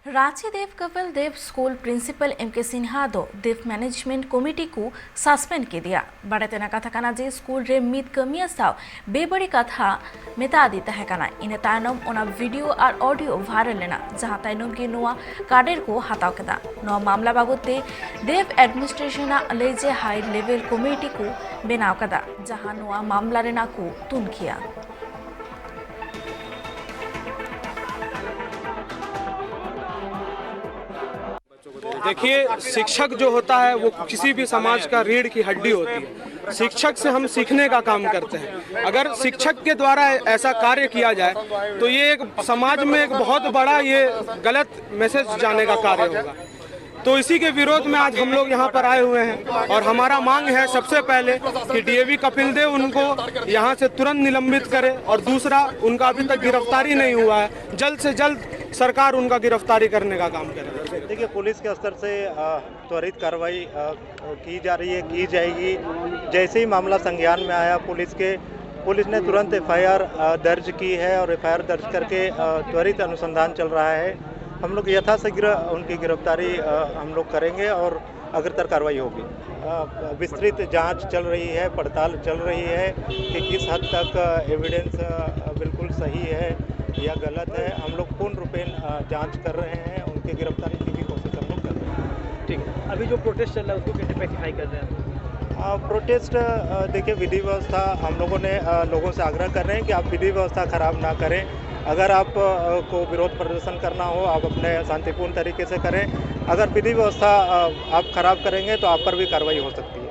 रांची देव Kapil Dev school principal MK. Sinha दो देव management committee को suspend के दिया बड़े तेना कथा काना जे स्कूल रे मीत कमिया साव बेबड़ी कथा मेता दी तहे काना इन तायनम ओना वीडियो और ऑडियो वायरल लेना जहां तायनम के नोआ कार्डेर को हताव केदा नोआ मामला बाबते देव एडमिनिस्ट्रेशन ले जे हाई लेवल कमिटी को बेनाव कदा जहां नोआ मामला रेना को तुनखिया। देखिए, शिक्षक जो होता है वो किसी भी समाज का रीढ़ की हड्डी होती है। शिक्षक से हम सीखने का काम करते हैं। अगर शिक्षक के द्वारा ऐसा कार्य किया जाए तो ये एक समाज में एक बहुत बड़ा ये गलत मैसेज जाने का कार्य होगा। तो इसी के विरोध में आज हम लोग यहाँ पर आए हुए हैं और हमारा मांग है सबसे पहले कि डीएवी कपिल देव उनको यहाँ से तुरंत निलंबित करे और दूसरा उनका अभी तक गिरफ्तारी नहीं हुआ है, जल्द से जल्द सरकार उनका गिरफ्तारी करने का काम करे। देखिए, पुलिस के स्तर से त्वरित कार्रवाई की जा रही है, की जाएगी। जैसे ही मामला संज्ञान में आया पुलिस ने तुरंत एफआईआर दर्ज की है और एफआईआर दर्ज करके त्वरित अनुसंधान चल रहा है। हम लोग यथाशीघ्र उनकी गिरफ्तारी हम लोग करेंगे और अग्रतर कार्रवाई होगी। विस्तृत जांच चल रही है, पड़ताल चल रही है कि किस हद तक एविडेंस बिल्कुल सही है या गलत है। हम लोग पूर्ण रूपेण जांच कर रहे हैं, उनकी गिरफ्तारी की भी कोशिश हम लोग कर रहे हैं। ठीक है, अभी जो प्रोटेस्ट चल रहा है उसको कैसे पैसिफाई कर रहे हैं? प्रोटेस्ट देखिए, विधि व्यवस्था हम लोगों ने लोगों से आग्रह कर रहे हैं कि आप विधि व्यवस्था खराब ना करें। अगर आप को विरोध प्रदर्शन करना हो, आप अपने शांतिपूर्ण तरीके से करें। अगर विधि व्यवस्था आप खराब करेंगे तो आप पर भी कार्रवाई हो सकती है।